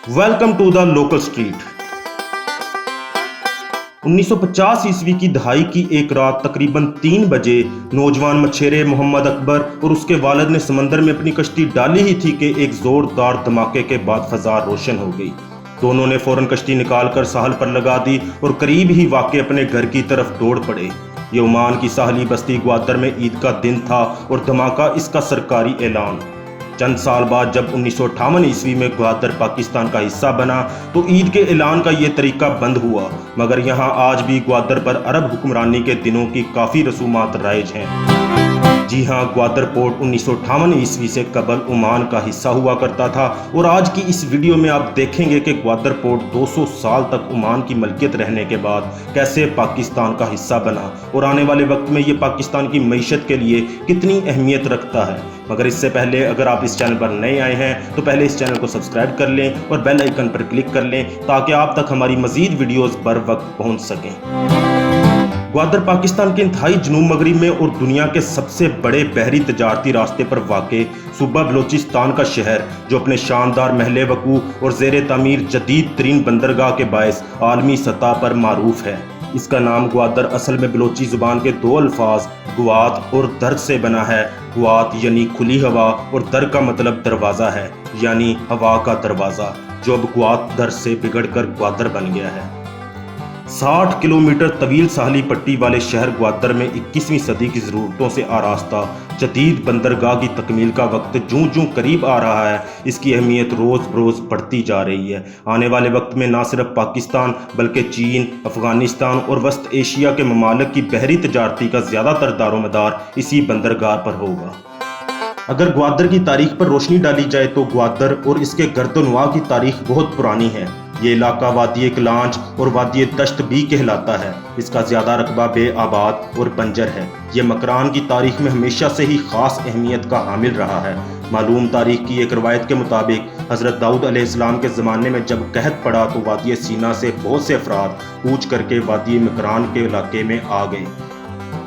Welcome to the local street. 1950 ईस्वी की दहाई की एक रात तकरीबन 3 बजे नौजवान मछेरे मोहम्मद अकबर और उसके वालिद ने समंदर में अपनी कश्ती डाली ही थी कि एक जोरदार धमाके के बाद फजा रोशन हो गई। दोनों ने फौरन कश्ती निकालकर साहल पर लगा दी और करीब ही वाक़े अपने घर की तरफ दौड़ पड़े। ये ओमान की साहली बस्ती ग्वादर में ईद का दिन था और धमाका इसका सरकारी ऐलान। चंद साल बाद जब 1958 ईस्वी में ग्वादर पाकिस्तान का हिस्सा बना तो ईद के ऐलान का ये तरीका बंद हुआ, मगर यहाँ आज भी ग्वादर पर अरब हुक्मरानी के दिनों की काफ़ी रसूमात राइज हैं। जी हाँ, ग्वादर पोर्ट 1958 ईस्वी से कबल ओमान का हिस्सा हुआ करता था और आज की इस वीडियो में आप देखेंगे कि ग्वादर पोर्ट 200 साल तक ओमान की मलकियत रहने के बाद कैसे पाकिस्तान का हिस्सा बना और आने वाले वक्त में ये पाकिस्तान की मईशत के लिए कितनी अहमियत रखता है। मगर इससे पहले अगर आप इस चैनल पर नए आए हैं तो पहले इस चैनल को सब्सक्राइब कर लें और बेल आइकन पर क्लिक कर लें ताकि आप तक हमारी मजीद वीडियोस बर वक्त पहुंच सकें। ग्वादर पाकिस्तान के इंतहाई जनूब मगरिब में और दुनिया के सबसे बड़े बहरी तजारती रास्ते पर वाक़े सूबा बलोचिस्तान का शहर, जो अपने शानदार महल वकू और ज़ेर तामीर जदीद तरीन बंदरगाह के बायस आलमी सतह पर मारूफ है। इसका नाम ग्वादर असल में बलोची ज़ुबान के दो अल्फाज गुआत और दर से बना है। गुआत यानी खुली हवा और दर का मतलब दरवाज़ा है, यानी हवा का दरवाज़ा, जो अब गुआत दर से बिगड़कर ग्वादर बन गया है। 60 किलोमीटर तवील साहली पट्टी वाले शहर ग्वादर में 21वीं सदी की ज़रूरतों से आरास्ता जदीद बंदरगाह की तकमील का वक्त जूं जूं करीब आ रहा है, इसकी अहमियत रोज़ बरोज़ बढ़ती जा रही है। आने वाले वक्त में ना सिर्फ पाकिस्तान बल्कि चीन, अफ़गानिस्तान और वस्त एशिया के ममालिक की बहरी तजारती का ज़्यादातर दारोमदार इसी बंदरगाह पर होगा। अगर ग्वादर की तारीख पर रोशनी डाली जाए तो ग्वादर और इसके गर्दनवा की तारीख बहुत पुरानी है। ये इलाका वादी कलांच और वादी दश्त भी कहलाता है। इसका ज़्यादा रकबा बेआबाद और बंजर है। ये मकरान की तारीख में हमेशा से ही ख़ास अहमियत का हामिल रहा है। मालूम तारीख की एक रवायत के मुताबिक हज़रत दाऊद अलैहिस्सलाम के ज़माने में जब कहत पड़ा तो वादी सीना से बहुत से अफराद कूच करके वादी मकरान के इलाके में आ गए।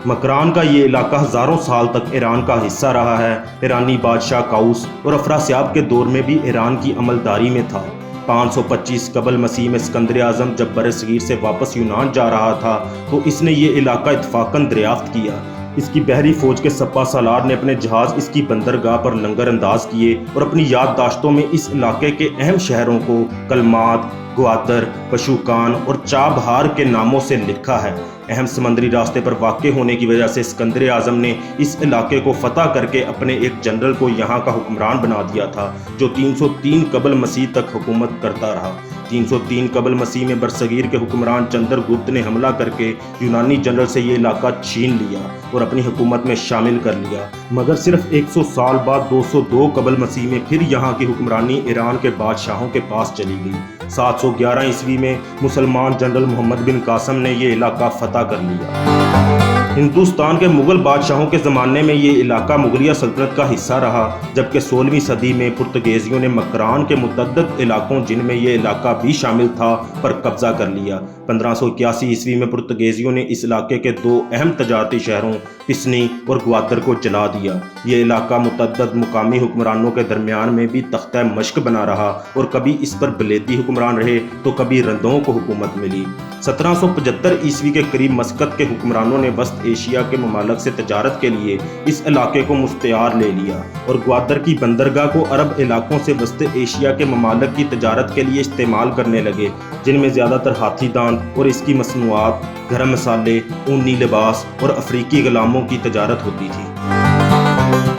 मकरान का ये इलाका हज़ारों साल तक ईरान का हिस्सा रहा है। ईरानी बादशाह काउस और अफरासियाब के दौर में भी ईरान की अमलदारी में था। 525 कबल मसीह में सिकंदर आज़म जब बरसगीर से वापस यूनान जा रहा था तो इसने ये इलाका इत्फाकन दरियाफ्त किया। इसकी बहरी फौज के सप्पा सालार ने अपने जहाज़ इसकी बंदरगाह पर लंगर अंदाज किए और अपनी याददाश्तों में इस इलाके के अहम शहरों को कलमात, ग्वादर, पशुकान और चाबहार के नामों से लिखा है। अहम समंदरी रास्ते पर वाक़े होने की वजह से सिकंदर आज़म ने इस इलाके को फतह करके अपने एक जनरल को यहाँ का हुक्मरान बना दिया था, जो 303 कबल मसीह तक हुकूमत करता रहा। 303 कबल मसीह में बरसगीर के हुक्मरान चंद्रगुप्त ने हमला करके यूनानी जनरल से ये इलाका छीन लिया और अपनी हुकूमत में शामिल कर लिया। मगर सिर्फ 100 साल बाद 202 कबल मसीह में फिर यहाँ की हुक्मरानी ईरान के बादशाहों के पास चली गई। 711 ईस्वी में मुसलमान जनरल मोहम्मद बिन कासम ने ये इलाका फतह कर लिया। हिंदुस्तान के मुग़ल बादशाहों के ज़माने में ये इलाका मुग़लिया सल्तनत का हिस्सा रहा, जबकि 16वीं सदी में पुर्तगेज़ियों ने मकरान के मुतअद्दिद इलाकों जिनमें ये इलाका भी शामिल था पर कब्ज़ा कर लिया। 1581 ईस्वी में पुर्तगेज़ियों ने इस इलाके के दो अहम तजारती शहरों पिसनी और ग्वादर को जला दिया। ये इलाका मुतअद्दिद मुकामी हुक्मरानों के दरमियान में भी तख्ता मश्क बना रहा और कभी इस पर बलेदी हुक्मरान रहे तो कभी रंदों को हुकूमत मिली। 1775 ईस्वी के करीब मस्कत के हुक्मरानों ने वस्त एशिया के ममालिक से तजारत के लिए इस इलाके को मुख्तियार ले लिया और ग्वादर की बंदरगाह को अरब इलाकों से वस्त एशिया के ममालिक की तजारत के लिए इस्तेमाल करने लगे, जिनमें ज़्यादातर हाथी दांत और इसकी मसनूआत, गरम मसाले, ऊनी लिबास और अफ्रीकी गुलामों की तजारत होती थी।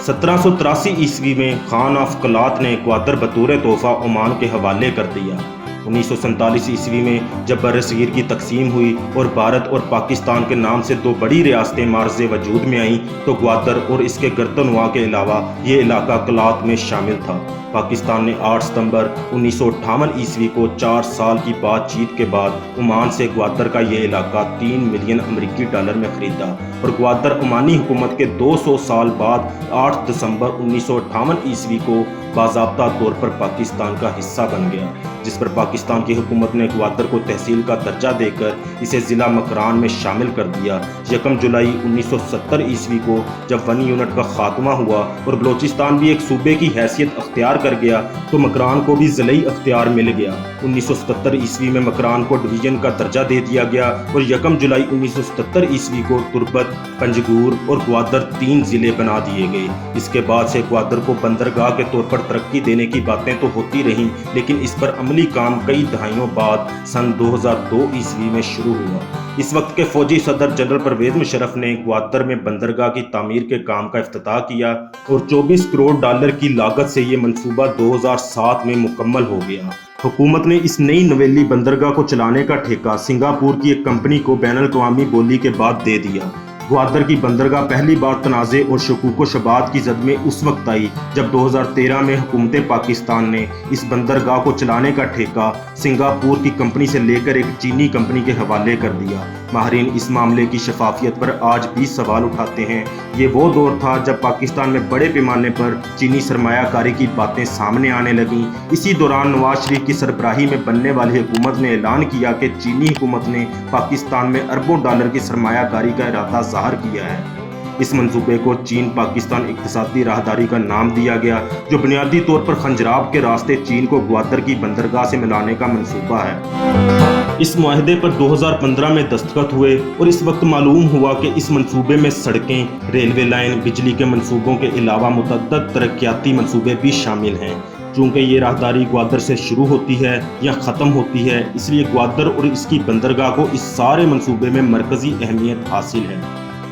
1783 ईस्वी में खान ऑफ कलात ने ग्वादर बतौर तोहफा ओमान के हवाले कर दिया। 1947 ईस्वी में जब बरसगीर की तकसीम हुई और भारत और पाकिस्तान के नाम से दो बड़ी रियासतें मार्ज़े वजूद में आईं तो ग्वादर और इसके गर्दनवा के अलावा ये इलाका कलात में शामिल था। पाकिस्तान ने 8 सितंबर 1958 ईस्वी को 4 साल की बातचीत के बाद ओमान से ग्वादर का ये इलाका 3 मिलियन अमरीकी डॉलर में ख़रीदा और ग्वादर ओमानी हुकूमत के 200 साल बाद 8 दिसंबर 1958 ईस्वी को बाज़ाब्ता तौर पर पाकिस्तान का हिस्सा बन गया, जिस पर पाकिस्तान की हुकूमत ने ग्वादर को तहसील का दर्जा देकर इसे ज़िला मकरान में शामिल कर दिया। 1 जुलाई 1970 ईस्वी को जब वन यूनिट का खात्मा हुआ और बलोचिस्तान भी एक सूबे की हैसियत अख्तियार कर गया तो मकरान को भी ज़िलई अख्तियार मिल गया। 1977 ईस्वी में मकरान को डिवीज़न का दर्जा दे दिया गया और 1 जुलाई 1977 ईस्वी को तुर्बत, पंजगूर और ग्वादर 3 ज़िले बना दिए गए। इसके बाद से ग्वादर को बंदरगाह के तौर पर तरक्की देने की बातें तो होती रहीं, लेकिन इस पर अमली काम कई दहाइयों बाद सन 2002 ईस्वी में शुरू हुआ। इस वक्त के फौजी सदर जनरल परवेज मुशर्रफ ने ग्वादर में बंदरगाह की तामीर के काम का इफ्तिताह किया और $24 करोड़ की लागत से ये मंसूबा 2007 में मुकम्मल हो गया। हुकूमत ने इस नई नवेली बंदरगाह को चलाने का ठेका सिंगापुर की एक कंपनी को बैनुल-अक़वामी बोली के बाद दे दिया। ग्वादर की बंदरगाह पहली बार तनाज़े और शकूक शबात की जद में उस वक्त आई जब 2013 में हुकूमत पाकिस्तान ने इस बंदरगाह को चलाने का ठेका सिंगापुर की कंपनी से लेकर एक चीनी कंपनी के हवाले कर दिया। माहिरीन इस मामले की शफाफियत पर आज भी सवाल उठाते हैं। ये वो दौर था जब पाकिस्तान में बड़े पैमाने पर चीनी सरमायाकारी की बातें सामने आने लगीं। इसी दौरान नवाज शरीफ की सरबराही में बनने वाली हुकूमत ने ऐलान किया कि चीनी हुकूमत ने पाकिस्तान में अरबों डॉलर की सरमायाकारी का इरादा ज़ाहिर किया है। इस मंसूबे को चीन पाकिस्तान इक़्तिसादी राहदारी का नाम दिया गया, जो बुनियादी तौर पर खंजराब के रास्ते चीन को ग्वादर की बंदरगाह से मिलाने का मंसूबा है। इस मुआहदे पर 2015 में दस्तखत हुए और इस वक्त मालूम हुआ कि इस मंसूबे में सड़कें, रेलवे लाइन, बिजली के मंसूबों के अलावा मुतअद्दिद तरक्याती मंसूबे भी शामिल हैं। चूँकि ये राहदारी ग्वादर से शुरू होती है या ख़त्म होती है, इसलिए ग्वादर और इसकी बंदरगाह को इस सारे मंसूबे में मरकज़ी अहमियत हासिल है।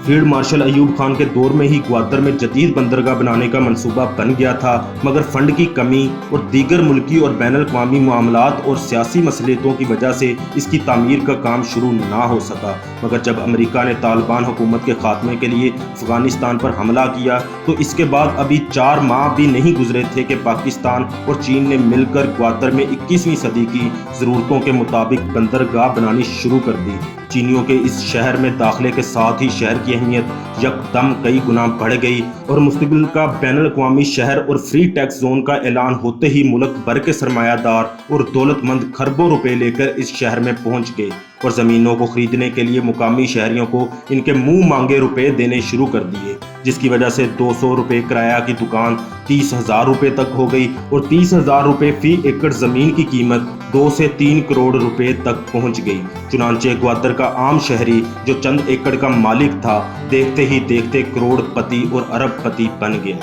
फील्ड मार्शल अयूब खान के दौर में ही ग्वादर में जदीद बंदरगाह बनाने का मंसूबा बन गया था, मगर फंड की कमी और दीगर मुल्की और बैनुल-अक़वामी मामलात और सियासी मसलियतों की वजह से इसकी तामीर का काम शुरू ना हो सका। मगर जब अमेरिका ने तालिबान हुकूमत के खात्मे के लिए अफ़गानिस्तान पर हमला किया तो इसके बाद अभी 4 माह भी नहीं गुजरे थे कि पाकिस्तान और चीन ने मिलकर ग्वादर में 21वीं सदी की ज़रूरतों के मुताबिक बंदरगाह बनानी शुरू कर दी। चीनियों के इस शहर में दाखिले के साथ ही शहर की अहमियत यकदम कई गुना बढ़ गई और मुस्तक़बिल का बैनुल-अक़वामी शहर और फ्री टैक्स जोन का ऐलान होते ही मुल्क भर के सरमायादार और दौलतमंद खरबों रुपए लेकर इस शहर में पहुंच गए और ज़मीनों को ख़रीदने के लिए मुकामी शहरियों को इनके मुंह मांगे रुपए देने शुरू कर दिए, जिसकी वजह से 200 रुपये किराया की दुकान 30,000 रुपये तक हो गई और 30,000 रुपये फ़ी एकड़ ज़मीन की कीमत 2 से 3 करोड़ रुपए तक पहुंच गई। चुनांचे ग्वादर का आम शहरी जो चंद एकड़ का मालिक था, देखते ही देखते करोड़पति और अरबपति बन गया।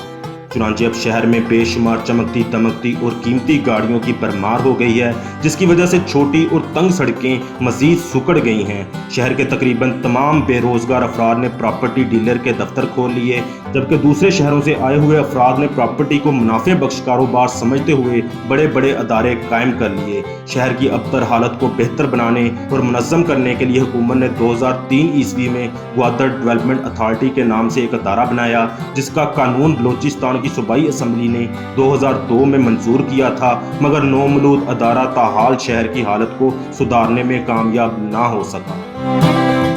चुनांचे अब शहर में बेशुमार चमकती दमकती और कीमती गाड़ियों की भरमार हो गई है, जिसकी वजह से छोटी और तंग सड़कें मजीद सुकड़ गई हैं। शहर के तकरीबन तमाम बेरोजगार अफराद ने प्रॉपर्टी डीलर के दफ्तर खोल लिए, जबकि दूसरे शहरों से आए हुए अफराद ने प्रॉपर्टी को मुनाफे बख्श कारोबार समझते हुए बड़े बड़े अदारे कायम कर लिए। शहर की अबतर हालत को बेहतर बनाने और मुनज़्ज़म करने के लिए हुकूमत ने 2003 ईस्वी में ग्वादर डेवलपमेंट अथॉरिटी के नाम से एक अदारा बनाया, जिसका कानून बलोचिस्तान की सूबाई असम्बली ने 2002 में मंजूर किया था, मगर नौमलूद अदारा ताहाल शहर की हालत को सुधारने में कामयाब ना हो सका।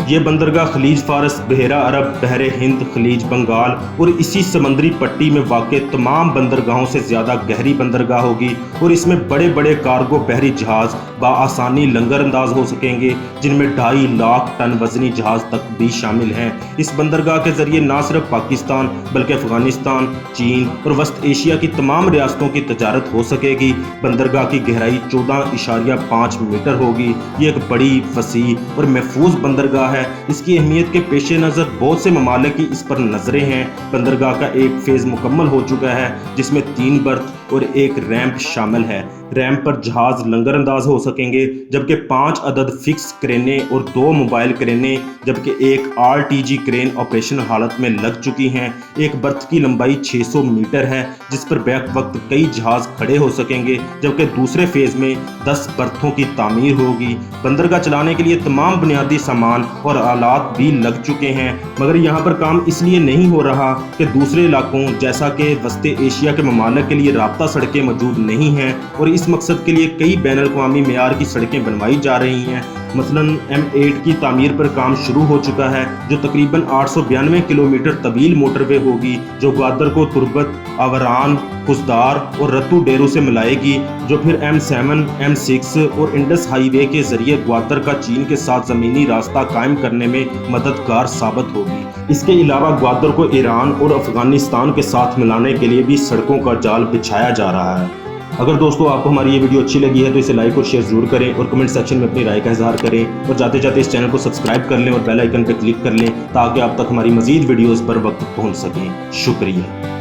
ये बंदरगाह खलीज फारस, बहरा अरब, बहरे हिंद, खलीज बंगाल और इसी समंदरी पट्टी में वाक़ तमाम बंदरगाहों से ज़्यादा गहरी बंदरगाह होगी और इसमें बड़े बड़े कार्गो बहरी जहाज़ बाआसानी लंगर अंदाज हो सकेंगे, जिनमें 2.5 लाख टन वजनी जहाज़ तक भी शामिल हैं। इस बंदरगाह के ज़रिए न सिर्फ पाकिस्तान बल्कि अफ़गानिस्तान, चीन और वस्त एशिया की तमाम रियासतों की तजारत हो सकेगी। बंदरगाह की गहराई 14.5 मीटर होगी। ये एक बड़ी, वसी और महफूज बंदरगाह है। इसकी अहमियत के पेश नज़र बहुत से ममालिक की इस पर नजरें हैं। बंदरगाह का एक फेज़ मुकम्मल हो चुका है, जिसमें 3 बर्थ और एक रैंप शामिल है। रैंप पर जहाज़ लंगर अंदाज हो सकेंगे, जबकि 5 अदद फिक्स क्रेनें और 2 मोबाइल क्रेनें, जबकि एक RTV क्रेन ऑपरेशनल हालत में लग चुकी हैं। एक बर्थ की लंबाई 600 मीटर है, जिस पर बैक वक्त कई जहाज़ खड़े हो सकेंगे, जबकि दूसरे फेज़ में 10 बर्थों की तामीर होगी। बंदरगाह चलाने के लिए तमाम बुनियादी सामान और आलात भी लग चुके हैं, मगर यहाँ पर काम इसलिए नहीं हो रहा कि दूसरे इलाकों जैसा कि वस्त एशिया के ममालिक के लिए राब्ता सड़कें मौजूद नहीं हैं और इस मकसद के लिए कई बैनुल-अक़वामी मेयार की सड़कें बनवाई जा रही हैं। مثلا M8 کی تعمیر پر کام شروع ہو چکا ہے جو تقریباً 892 کلومیٹر طویل موٹر وے ہوگی جو گوادر کو تربت، آوران، خزدار اور رتو ڈیرو سے ملائے گی، جو پھر M7 M6 اور انڈس ہائی وے کے ذریعے گوادر کا چین کے ساتھ زمینی راستہ قائم کرنے میں مددگار ثابت ہوگی۔ اس کے علاوہ گوادر کو ایران اور افغانستان کے ساتھ ملانے کے لیے بھی سڑکوں کا جال بچھایا جا رہا ہے۔ اگر دوستو آپ کو ہماری یہ ویڈیو اچھی لگی ہے تو اسے لائک اور شیئر ضرور کریں اور کمنٹ سیکشن میں اپنی رائے کا اظہار کریں، اور جاتے جاتے اس چینل کو سبسکرائب کر لیں اور بیل آئیکن پہ کلک کر لیں تاکہ آپ تک ہماری مزید ویڈیوز پر وقت پہنچ سکیں۔ شکریہ۔